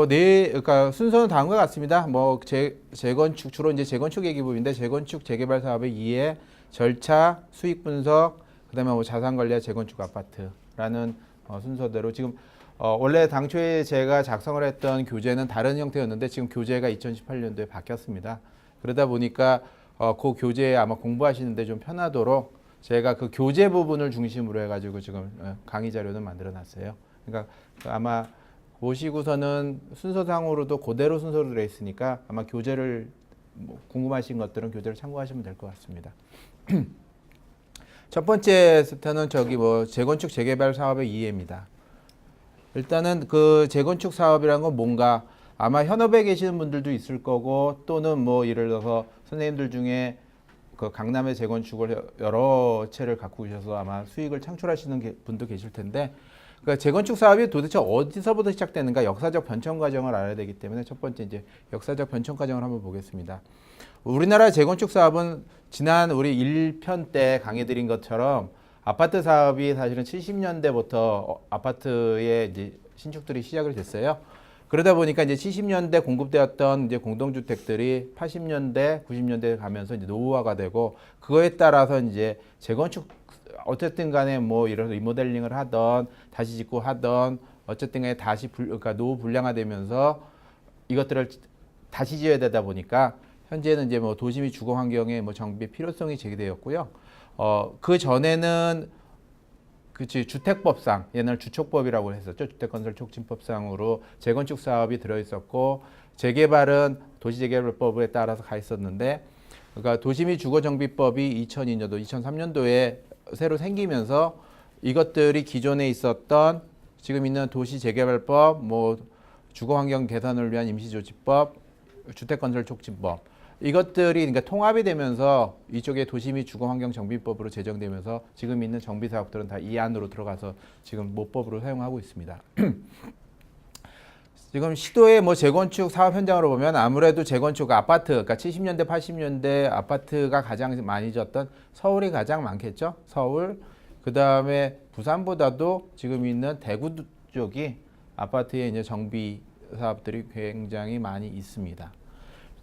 그러니까 순서는 다음과 같습니다. 재건축, 주로 이제 재건축 얘기 부분인데, 재건축, 재개발 사업의 이해, 절차, 수익 분석, 그다음에 자산 관리와 재건축 아파트라는 순서대로 지금 원래 당초에 제가 작성을 했던 교재는 다른 형태였는데 지금 교재가 2018년도에 바뀌었습니다. 그러다 보니까 그 교재에 아마 공부하시는데 좀 편하도록 제가 그 교재 부분을 중심으로 해가지고 지금 강의 자료는 만들어 놨어요. 그러니까 아마 보시고서는 순서상으로도 그대로 순서로 되어 있으니까 아마 교재를 궁금하신 것들은 교재를 참고하시면 될 것 같습니다. 첫 번째 스타는 재건축 재개발 사업의 이해입니다. 일단은 그 재건축 사업이란 건 뭔가 아마 현업에 계시는 분들도 있을 거고 또는 예를 들어서 선생님들 중에 그 강남의 재건축을 여러 채를 갖고 계셔서 아마 수익을 창출하시는 분도 계실 텐데 그러니까 재건축 사업이 도대체 어디서부터 시작되는가 역사적 변천 과정을 알아야 되기 때문에 첫 번째 이제 역사적 변천 과정을 한번 보겠습니다. 우리나라 재건축 사업은 지난 우리 1편 때 강의 드린 것처럼 아파트 사업이 사실은 70년대부터 아파트의 이제 신축들이 시작을 됐어요. 그러다 보니까 이제 70년대 공급되었던 이제 공동주택들이 80년대, 90년대에 가면서 이제 노후화가 되고 그거에 따라서 이제 재건축 어쨌든 간에 이런 리모델링을 하던 다시 짓고 하던 어쨌든 간에 그러니까 노후 불량화되면서 이것들을 다시 지어야 되다 보니까 현재는 이제 도시 및 주거 환경의 정비의 필요성이 제기되었고요. 그 전에는 주택법상 옛날 주촉법이라고 했었죠. 주택건설촉진법상으로 재건축 사업이 들어있었고 재개발은 도시재개발법에 따라서 가 있었는데 그러니까 도시 및 주거정비법이 2002년도, 2003년도에 새로 생기면서 이것들이 기존에 있었던 지금 있는 도시재개발법, 주거환경 개선을 위한 임시조치법, 주택건설촉진법 이것들이 그러니까 통합이 되면서 이쪽에 도시 및 주거환경정비법으로 제정되면서 지금 있는 정비사업들은 다 이 안으로 들어가서 지금 모법으로 사용하고 있습니다. 지금 시도의 재건축 사업 현장으로 보면 아무래도 재건축 아파트, 그러니까 70년대, 80년대 아파트가 가장 많이 졌던 서울이 가장 많겠죠. 서울, 그 다음에 부산보다도 지금 있는 대구 쪽이 아파트의 이제 정비 사업들이 굉장히 많이 있습니다.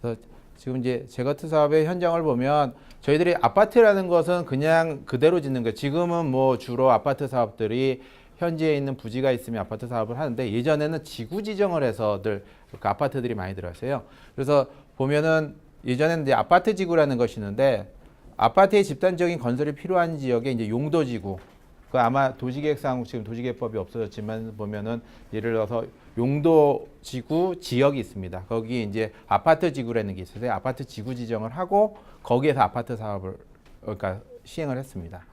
그래서 지금 이제 재건축 사업의 현장을 보면 저희들이 아파트라는 것은 그냥 그대로 짓는 거예요. 지금은 주로 아파트 사업들이 현지에 있는 부지가 있으면 아파트 사업을 하는데 예전에는 지구 지정을 해서들 그 아파트들이 많이 들어왔어요. 그래서 보면은 예전에는 이제 아파트 지구라는 것이 있는데 아파트의 집단적인 건설이 필요한 지역에 이제 용도 지구. 그 아마 도시계획상 지금 도시계획법이 없어졌지만 보면은 예를 들어서 용도 지구 지역이 있습니다. 거기 이제 아파트 지구라는 게 있어서 아파트 지구 지정을 하고 거기에서 아파트 사업을 그러니까 시행을 했습니다.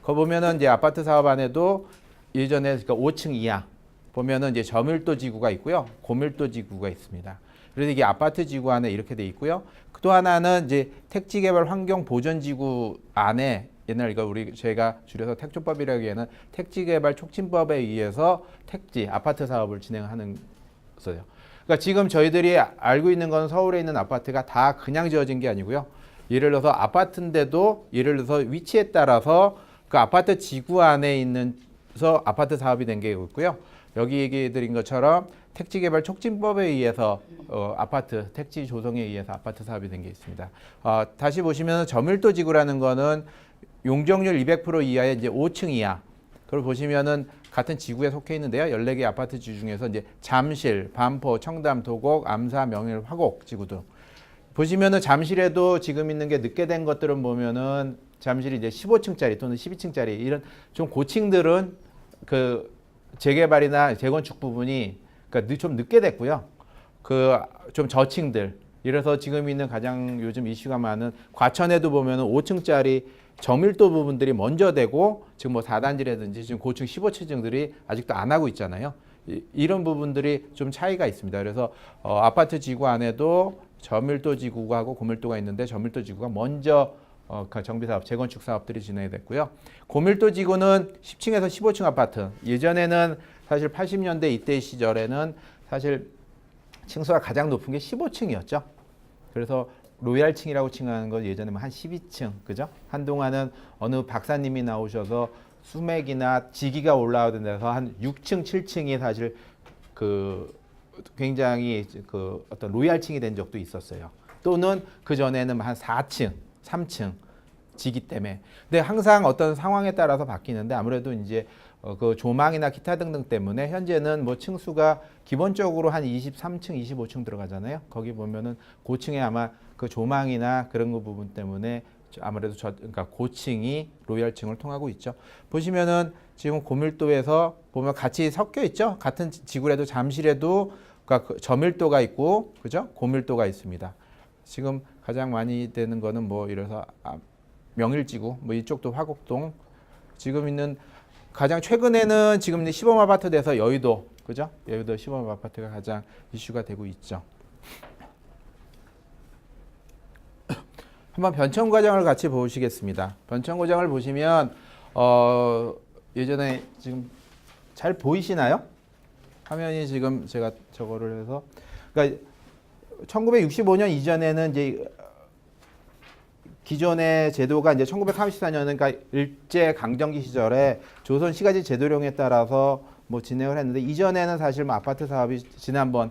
거 보면은 이제 아파트 사업 안에도 예전에 그러니까 5층 이하 보면은 이제 저밀도 지구가 있고요, 고밀도 지구가 있습니다. 그래서 이게 아파트 지구 안에 이렇게 돼 있고요. 또 하나는 이제 택지개발 환경 보전 지구 안에 옛날 제가 줄여서 택조법이라고 하기에는 택지개발 촉진법에 의해서 택지 아파트 사업을 진행하는 거예요. 그러니까 지금 저희들이 알고 있는 건 서울에 있는 아파트가 다 그냥 지어진 게 아니고요. 예를 들어서 아파트인데도 예를 들어서 위치에 따라서 그 아파트 지구 안에 있는 아파트 사업이 된 게 있고요. 여기 얘기 드린 것처럼 택지개발 촉진법에 의해서 아파트 택지 조성에 의해서 아파트 사업이 된 게 있습니다. 다시 보시면 저밀도 지구라는 거는 용적률 200% 이하의 이제 5층 이하. 그걸 보시면은 같은 지구에 속해 있는데요. 14개 아파트 지구 중에서 이제 잠실, 반포, 청담, 도곡, 암사, 명일, 화곡 지구 등. 보시면은 잠실에도 지금 있는 게 늦게 된 것들은 보면은 잠실이 이제 15층짜리 또는 12층짜리 이런 좀 고층들은 그 재개발이나 재건축 부분이 그러니까 좀 늦게 됐고요. 그 좀 저층들. 이래서 지금 있는 가장 요즘 이슈가 많은 과천에도 보면은 5층짜리 저밀도 부분들이 먼저 되고 지금 4단지라든지 지금 고층 15층들이 아직도 안 하고 있잖아요. 이런 부분들이 좀 차이가 있습니다. 그래서 아파트 지구 안에도 저밀도 지구하고 고밀도가 있는데 저밀도 지구가 먼저 정비사업, 재건축 사업들이 진행이 됐고요. 고밀도 지구는 10층에서 15층 아파트. 예전에는 사실 80년대 이때 시절에는 사실 층수가 가장 높은 게 15층이었죠. 그래서 로얄층이라고 칭하는 건 예전에 한 12층, 그죠? 한동안은 어느 박사님이 나오셔서 수맥이나 지기가 올라오던 데서 한 6층, 7층이 사실 그 굉장히 그 어떤 로얄층이 된 적도 있었어요. 또는 그 전에는 한 4층, 3층 지기 때문에. 근데 항상 어떤 상황에 따라서 바뀌는데 아무래도 이제 그 조망이나 기타 등등 때문에 현재는 뭐 층수가 기본적으로 한 23층, 25층 들어가잖아요. 거기 보면은 고층에 아마 그 조망이나 그런 거 부분 때문에 아무래도 그러니까 고층이 로열층을 통하고 있죠. 보시면은 지금 고밀도에서 보면 같이 섞여 있죠. 같은 지구라도 잠실에도 그러니까 저밀도가 있고, 그죠? 고밀도가 있습니다. 지금 가장 많이 되는 거는 뭐 이래서 명일지구, 뭐 이쪽도 화곡동. 지금 있는 가장 최근에는 지금 시범 아파트 돼서 여의도, 그죠? 여의도 시범 아파트가 가장 이슈가 되고 있죠. 한번 변천 과정을 같이 보시겠습니다. 변천 과정을 보시면 예전에 지금 잘 보이시나요? 화면이 지금 제가 저거를 해서 그러니까 1965년 이전에는 이제 기존의 제도가 이제 1934년은 그러니까 일제 강점기 시절에 조선 시가지 제도령에 따라서 뭐 진행을 했는데 이전에는 사실 뭐 아파트 사업이 지난번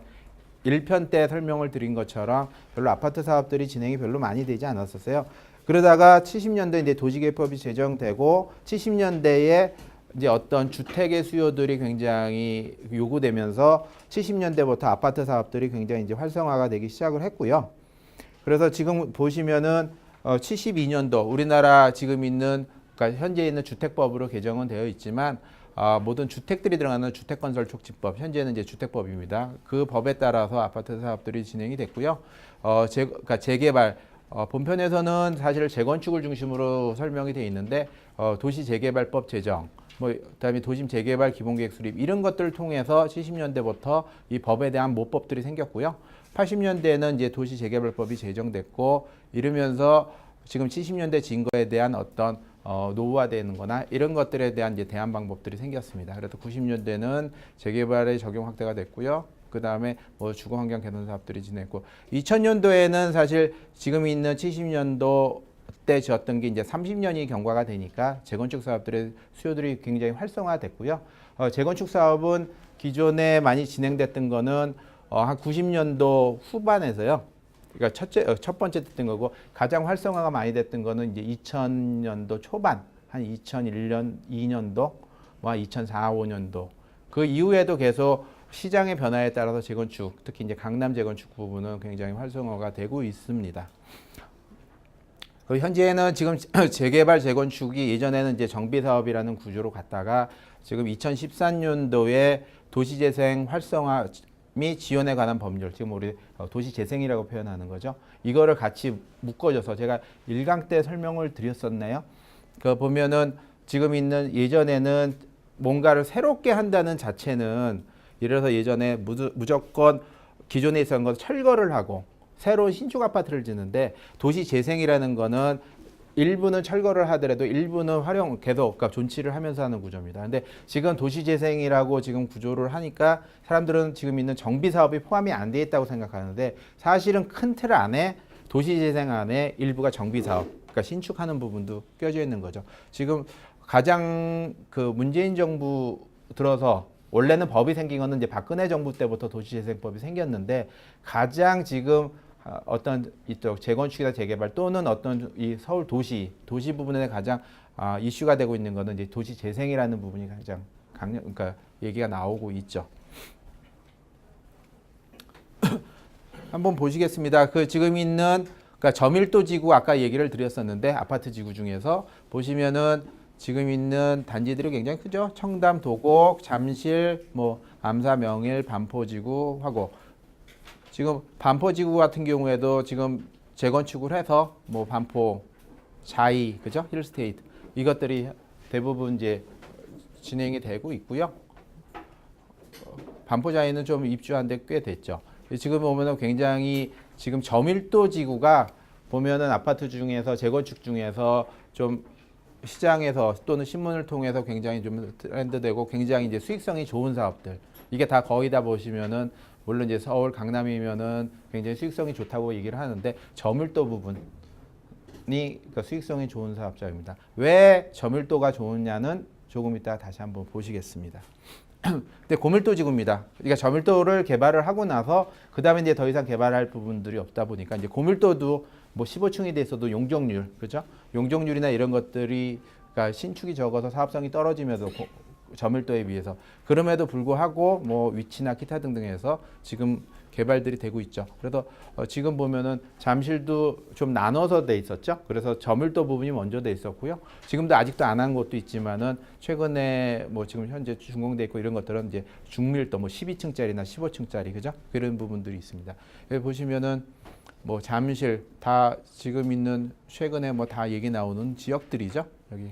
1편 때 설명을 드린 것처럼 별로 아파트 사업들이 진행이 별로 많이 되지 않았었어요. 그러다가 70년대 이제 도시계획법이 제정되고 70년대에 이제 어떤 주택의 수요들이 굉장히 요구되면서 70년대부터 아파트 사업들이 굉장히 이제 활성화가 되기 시작을 했고요. 그래서 지금 보시면은 72년도 우리나라 지금 있는 그러니까 현재 있는 주택법으로 개정은 되어 있지만 모든 주택들이 들어가는 주택건설촉진법 현재는 이제 주택법입니다. 그 법에 따라서 아파트 사업들이 진행이 됐고요. 그러니까 재개발 본편에서는 사실 재건축을 중심으로 설명이 되어 있는데 도시재개발법 제정, 뭐 그다음에 도심 재개발 기본계획 수립 이런 것들을 통해서 70년대부터 이 법에 대한 모법들이 생겼고요. 80년대에는 이제 도시재개발법이 제정됐고 이러면서 지금 70년대 증거에 대한 어떤 노후화되는 거나 이런 것들에 대한 이제 대안 방법들이 생겼습니다. 그래서 90년대는 재개발의 적용 확대가 됐고요. 그 다음에 뭐 주거환경 개선 사업들이 진행했고 2000년도에는 사실 지금 있는 70년도 때 지었던 게 이제 30년이 경과가 되니까 재건축 사업들의 수요들이 굉장히 활성화됐고요. 재건축 사업은 기존에 많이 진행됐던 거는 한 90년도 후반에서요. 그러니까 첫 번째 됐던 거고 가장 활성화가 많이 됐던 거는 이제 2000년도 초반, 한 2001년, 2년도, 뭐 2004, 5년도 그 이후에도 계속 시장의 변화에 따라서 재건축, 특히 이제 강남 재건축 부분은 굉장히 활성화가 되고 있습니다. 현재는 지금 재개발 재건축이 예전에는 이제 정비 사업이라는 구조로 갔다가 지금 2014년도에 도시재생 활성화 및 지원에 관한 법률, 지금 우리 도시재생이라고 표현하는 거죠. 이거를 같이 묶어줘서 제가 1강 때 설명을 드렸었나요? 그 보면은 지금 있는 예전에는 뭔가를 새롭게 한다는 자체는 예를 들어서 예전에 무조건 기존에 있었던 것 철거를 하고 새로운 신축 아파트를 짓는데 도시재생이라는 거는 일부는 철거를 하더라도 일부는 활용 계속 그러니까 존치를 하면서 하는 구조입니다. 근데 지금 도시재생이라고 지금 구조를 하니까 사람들은 지금 있는 정비 사업이 포함이 안 돼 있다고 생각하는데 사실은 큰 틀 안에 도시재생 안에 일부가 정비 사업, 그러니까 신축하는 부분도 껴져 있는 거죠. 지금 가장 그 문재인 정부 들어서 원래는 법이 생긴 거는 이제 박근혜 정부 때부터 도시재생법이 생겼는데 가장 지금 어떤 이쪽 재건축이나 재개발 또는 어떤 이 서울 도시 부분에 가장 이슈가 되고 있는 거는 이제 도시 재생이라는 부분이 가장 그러니까 얘기가 나오고 있죠. 한번 보시겠습니다. 그 지금 있는 그러니까 저밀도 지구 아까 얘기를 드렸었는데 아파트 지구 중에서 보시면은 지금 있는 단지들이 굉장히 크죠. 청담, 도곡, 잠실, 뭐 암사, 명일, 반포지구, 화곡. 지금 반포지구 같은 경우에도 지금 재건축을 해서 뭐 반포, 자이, 그죠? 힐스테이트 이것들이 대부분 이제 진행이 되고 있고요. 반포 자이는 좀 입주한 데 꽤 됐죠. 지금 보면은 굉장히 지금 저밀도 지구가 보면은 아파트 중에서 재건축 중에서 좀 시장에서 또는 신문을 통해서 굉장히 좀 트렌드되고 굉장히 이제 수익성이 좋은 사업들 이게 다 거의 다 보시면은 물론 이제 서울 강남이면은 굉장히 수익성이 좋다고 얘기를 하는데 저밀도 부분이 그러니까 수익성이 좋은 사업자입니다. 왜 저밀도가 좋으냐는 조금 이따 다시 한번 보시겠습니다. 근데 고밀도 지구입니다. 그러니까 저밀도를 개발을 하고 나서 그 다음에 이제 더 이상 개발할 부분들이 없다 보니까 이제 고밀도도 뭐 15층이 돼 있어도 용적률, 그죠? 용적률이나 이런 것들이 그러니까 신축이 적어서 사업성이 떨어지면서 저밀도에 비해서 그럼에도 불구하고 뭐 위치나 기타 등등해서 지금 개발들이 되고 있죠. 그래서 지금 보면은 잠실도 좀 나눠서 돼 있었죠. 그래서 저밀도 부분이 먼저 돼 있었고요. 지금도 아직도 안 한 것도 있지만은 최근에 뭐 지금 현재 준공돼 있고 이런 것들은 이제 중밀도 뭐 12층짜리나 15층짜리 그죠? 그런 부분들이 있습니다. 여기 보시면은 뭐 잠실 다 지금 있는 최근에 뭐 다 얘기 나오는 지역들이죠. 여기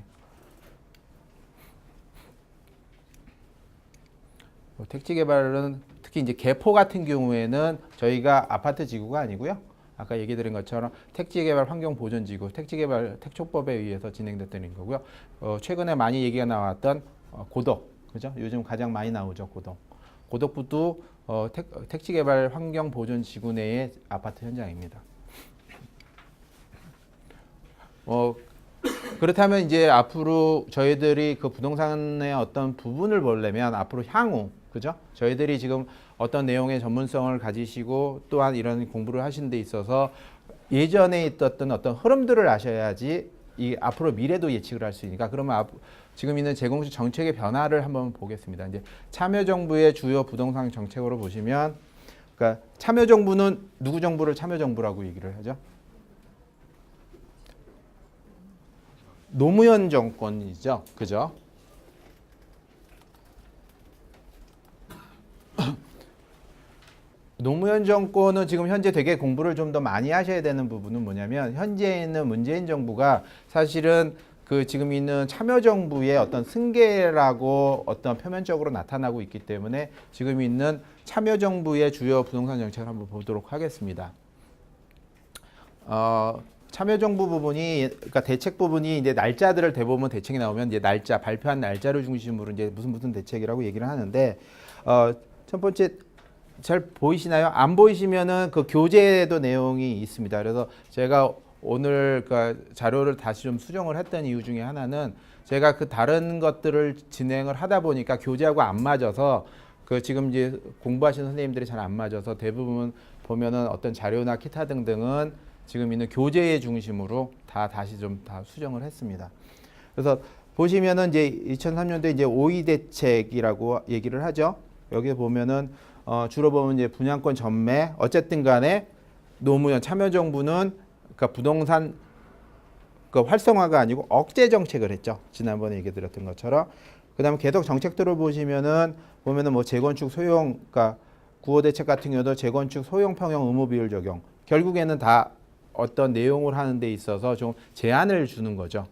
뭐 택지 개발은 특히 이제 개포 같은 경우에는 저희가 아파트 지구가 아니고요. 아까 얘기 드린 것처럼 택지 개발 환경 보존 지구, 택지 개발 택초법에 의해서 진행됐던 거고요. 최근에 많이 얘기가 나왔던 고덕, 그죠? 요즘 가장 많이 나오죠, 고덕. 고덕부도 택지 개발 환경 보존 지구 내의 아파트 현장입니다. 그렇다면 이제 앞으로 저희들이 그 부동산의 어떤 부분을 보려면 앞으로 향후 그죠? 저희들이 지금 어떤 내용의 전문성을 가지시고 또한 이런 공부를 하신 데 있어서 예전에 있었던 어떤 흐름들을 아셔야지 이 앞으로 미래도 예측을 할 수 있으니까 그러면 지금 있는 재건축 정책의 변화를 한번 보겠습니다. 이제 참여정부의 주요 부동산 정책으로 보시면 그러니까 참여정부는 누구 정부를 참여정부라고 얘기를 하죠? 노무현 정권이죠. 그죠? 노무현 정권은 지금 현재 되게 공부를 좀 더 많이 하셔야 되는 부분은 뭐냐면 현재 있는 문재인 정부가 사실은 그 지금 있는 참여정부의 어떤 승계라고 어떤 표면적으로 나타나고 있기 때문에 지금 있는 참여정부의 주요 부동산 정책을 한번 보도록 하겠습니다. 참여정부 부분이 그러니까 대책 부분이 이제 날짜들을 대보면 대책이 나오면 이제 날짜 발표한 날짜를 중심으로 이제 무슨 대책이라고 얘기를 하는데 첫 번째 잘 보이시나요? 안 보이시면은 그 교재에도 내용이 있습니다. 그래서 제가 오늘 그 자료를 다시 좀 수정을 했던 이유 중에 하나는 제가 그 다른 것들을 진행을 하다 보니까 교재하고 안 맞아서 그 지금 이제 공부하시는 선생님들이 잘 안 맞아서 대부분 보면은 어떤 자료나 기타 등등은 지금 있는 교재의 중심으로 다시 좀 다 수정을 했습니다. 그래서 보시면은 이제 2003년도에 이제 5.2 대책이라고 얘기를 하죠. 여기 보면은 주로 보면 이제 분양권 전매 어쨌든 간에 노무현 참여정부는 그러니까 부동산 그 활성화가 아니고 억제 정책을 했죠. 지난번에 얘기 드렸던 것처럼. 그다음에 계속 정책들을 보시면은 뭐 재건축 소형 그러니까 9.5 대책 같은 경우도 재건축 소형 평형 의무 비율 적용. 결국에는 다 어떤 내용을 하는 데 있어서 좀 제한을 주는 거죠.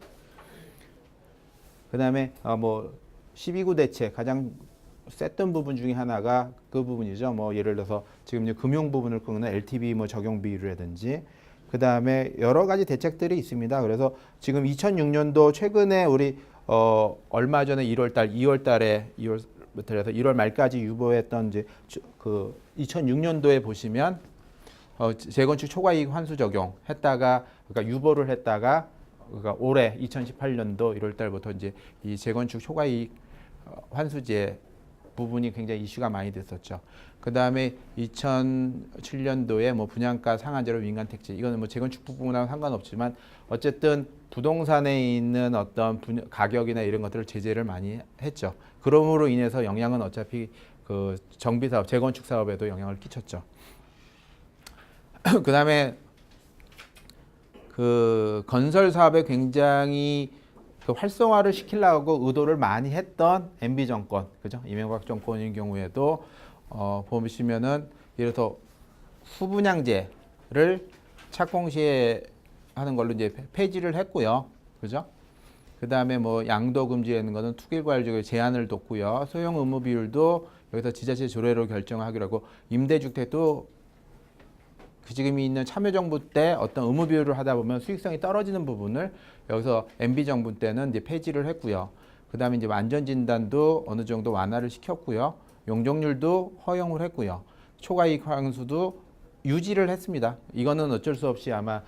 그다음에 뭐 12구 대책 가장 셌던 부분 중에 하나가 그 부분이죠. 뭐 예를 들어서 지금 이제 금융 부분을 끊는 LTV 뭐 적용 비율이라든지 그다음에 여러 가지 대책들이 있습니다. 그래서 지금 2006년도 최근에 우리 얼마 전에 2월 달에 2월부터 해서 1월 말까지 유보했던 이제 그 2006년도에 보시면 재건축 초과이익 환수 적용했다가 그러니까 유보를 했다가 그러니까 올해 2018년도 1월 달부터 이제 이 재건축 초과이익 환수제 부분이 굉장히 이슈가 많이 됐었죠. 그 다음에 2007년도에 뭐 분양가 상한제로 민간 택지 이거는 뭐 재건축 부분하고 상관없지만 어쨌든 부동산에 있는 어떤 가격이나 이런 것들을 제재를 많이 했죠. 그러므로 인해서 영향은 어차피 그 정비 사업, 재건축 사업에도 영향을 끼쳤죠. 그 다음에 그 건설 사업에 굉장히 그 활성화를 시키려고 의도를 많이 했던 MB 정권, 그죠? 이명박 정권인 경우에도 보시면은 예를 들어서 후분양제를 착공시에 하는 걸로 이제 폐지를 했고요, 그죠? 그 다음에 뭐 양도 금지하는 거는 투기과열적으로 제한을 뒀고요, 소형 의무 비율도 여기서 지자체 조례로 결정하기로 하고 임대주택도 그 지금 있는 참여정부 때 어떤 의무 비율을 하다 보면 수익성이 떨어지는 부분을 여기서 MB 정부 때는 이제 폐지를 했고요. 그 다음에 이제 안전진단도 어느 정도 완화를 시켰고요. 용적률도 허용을 했고요. 초과이익 환수도 유지를 했습니다. 이거는 어쩔 수 없이 아마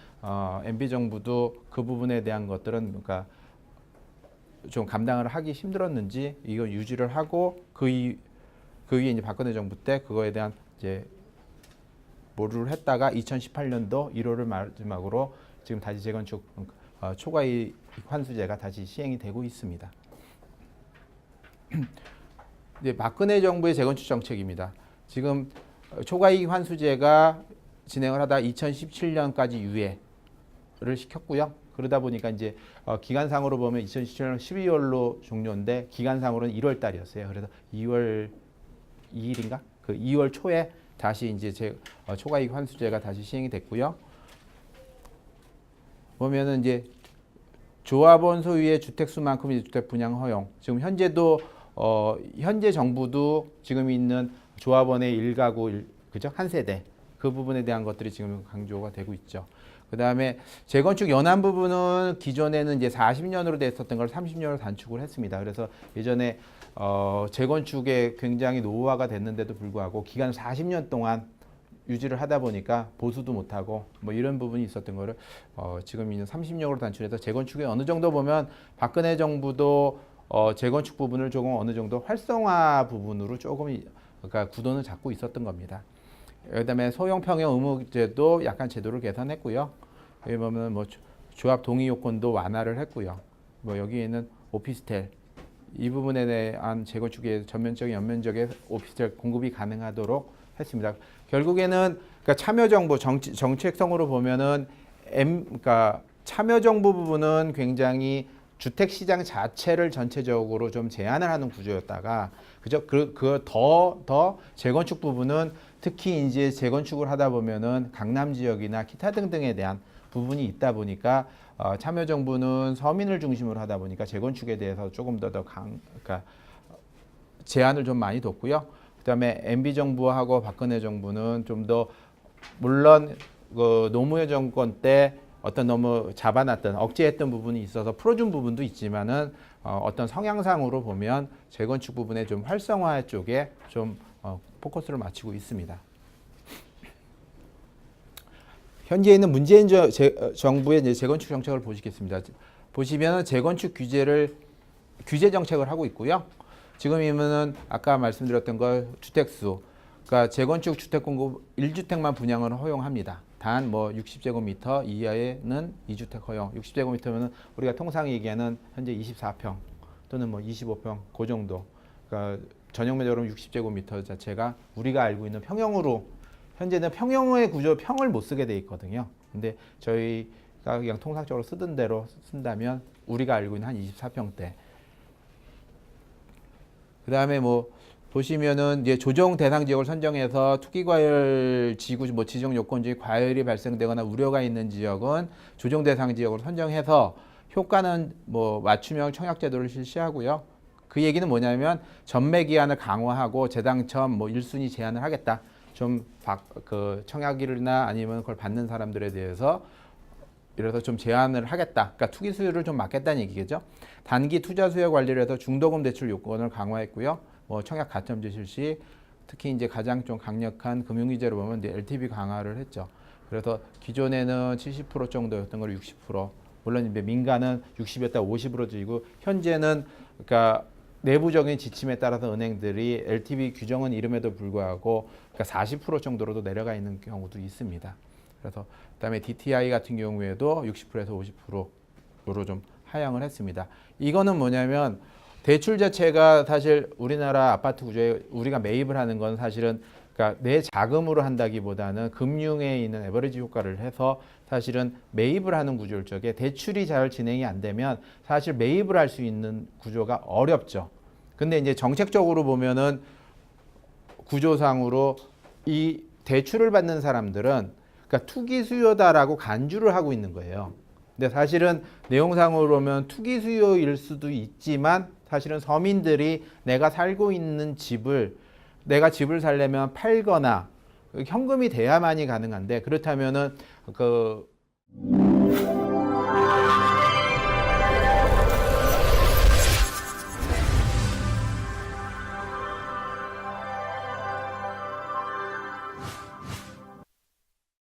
MB 정부도 그 부분에 대한 것들은 그러니까 좀 감당을 하기 힘들었는지 이거 유지를 하고 그 위에 이제 박근혜 정부 때 그거에 대한 이제 모루를 했다가 2018년도 1월을 마지막으로 지금 다시 재건축 초과이익 환수제가 다시 시행이 되고 있습니다. 이제 박근혜 정부의 재건축 정책입니다. 지금 초과이익 환수제가 진행을 하다 2017년까지 유예를 시켰고요. 그러다 보니까 이제 기간상으로 보면 2017년 12월로 종료인데 기간상으로는 1월 달이었어요. 그래서 2월 2일인가? 그 2월 초에 다시 이제 초과이익 환수제가 다시 시행이 됐고요. 보면은 이제 조합원 소유의 주택 수만큼 주택 분양 허용. 지금 현재도 현재 정부도 지금 있는 조합원의 1가구 그죠? 한 세대 그 부분에 대한 것들이 지금 강조가 되고 있죠. 그 다음에 재건축 연한 부분은 기존에는 이제 40년으로 됐었던 걸 30년으로 단축을 했습니다. 그래서 예전에 재건축에 굉장히 노후화가 됐는데도 불구하고 기간 40년 동안 유지를 하다 보니까 보수도 못하고 뭐 이런 부분이 있었던 거를 지금 있는 30년으로 단축해서 재건축에 어느 정도 보면 박근혜 정부도 재건축 부분을 조금 어느 정도 활성화 부분으로 조금 그러니까 구도는 잡고 있었던 겁니다. 그다음에 소형 평형 의무제도 약간 제도를 개선했고요. 여기 보면 뭐 조합 동의 요건도 완화를 했고요. 뭐 여기에는 오피스텔 이 부분에 대한 재건축의 전면적인 연면적인 오피스텔 공급이 가능하도록 했습니다. 결국에는 그러니까 참여정부 정책성으로 보면은 그러니까 참여정부 부분은 굉장히 주택 시장 자체를 전체적으로 좀 제한을 하는 구조였다가 그죠? 더 재건축 부분은 특히 이제 재건축을 하다 보면은 강남 지역이나 기타 등등에 대한 부분이 있다 보니까 참여정부는 서민을 중심으로 하다 보니까 재건축에 대해서 조금 더 그러니까 제한을 좀 많이 뒀고요. 그다음에 MB 정부하고 박근혜 정부는 좀 더 물론 그 노무현 정권 때 어떤 너무 잡아놨던 억제했던 부분이 있어서 풀어준 부분도 있지만은 어떤 성향상으로 보면 재건축 부분의 좀 활성화 쪽에 좀 포커스를 맞추고 있습니다. 현재 있는 문재인 정부의 이제 재건축 정책을 보시겠습니다. 보시면 재건축 규제 정책을 하고 있고요. 지금이면은 아까 말씀드렸던 거 주택수, 그러니까 재건축 주택 공급 1주택만 분양을 허용합니다. 단 뭐 60제곱미터 이하에는 2주택 허용. 60제곱미터면은 우리가 통상 얘기하는 현재 24평 또는 뭐 25평 그 정도. 그러니까 전용 면적으로 60제곱미터 자체가 우리가 알고 있는 평형으로 현재는 평형의 구조 평을 못 쓰게 돼 있거든요. 근데 저희가 그냥 통상적으로 쓰던 대로 쓴다면 우리가 알고 있는 한 24평대. 그다음에 뭐 보시면은 이제 조정 대상 지역을 선정해서 투기 과열 지구 뭐 지정 요건 중에 과열이 발생되거나 우려가 있는 지역은 조정 대상 지역으로 선정해서 효과는 뭐 맞춤형 청약 제도를 실시하고요. 그 얘기는 뭐냐면 전매 기한을 강화하고 재당첨 뭐 1순위 제한을 하겠다. 좀 그 청약이나 아니면 그걸 받는 사람들에 대해서 이래서 좀 제한을 하겠다. 그러니까 투기 수요를 좀 막겠다는 얘기겠죠. 단기 투자 수요 관리를 해서 중도금 대출 요건을 강화했고요. 뭐 청약 가점제 실시, 특히 이제 가장 좀 강력한 금융위제로 보면 이제 LTV 강화를 했죠. 그래서 기존에는 70% 정도였던 걸 60%, 물론 이제 민간은 60였다 50으로 줄이고 현재는 그러니까 내부적인 지침에 따라서 은행들이 LTV 규정은 이름에도 불구하고 그러니까 40% 정도로도 내려가 있는 경우도 있습니다. 그래서 그다음에 DTI 같은 경우에도 60%에서 50%로 좀 하향을 했습니다. 이거는 뭐냐면 대출 자체가 사실 우리나라 아파트 구조에 우리가 매입을 하는 건 사실은 그러니까 내 자금으로 한다기보다는 금융에 있는 에버리지 효과를 해서 사실은 매입을 하는 구조일 적에 대출이 잘 진행이 안 되면 사실 매입을 할 수 있는 구조가 어렵죠. 근데 이제 정책적으로 보면은 구조상으로 이 대출을 받는 사람들은 그러니까 투기 수요다라고 간주를 하고 있는 거예요. 근데 사실은 내용상으로 보면 투기 수요일 수도 있지만 사실은 서민들이 내가 살고 있는 내가 집을 살려면 팔거나 현금이 돼야만이 가능한데 그렇다면은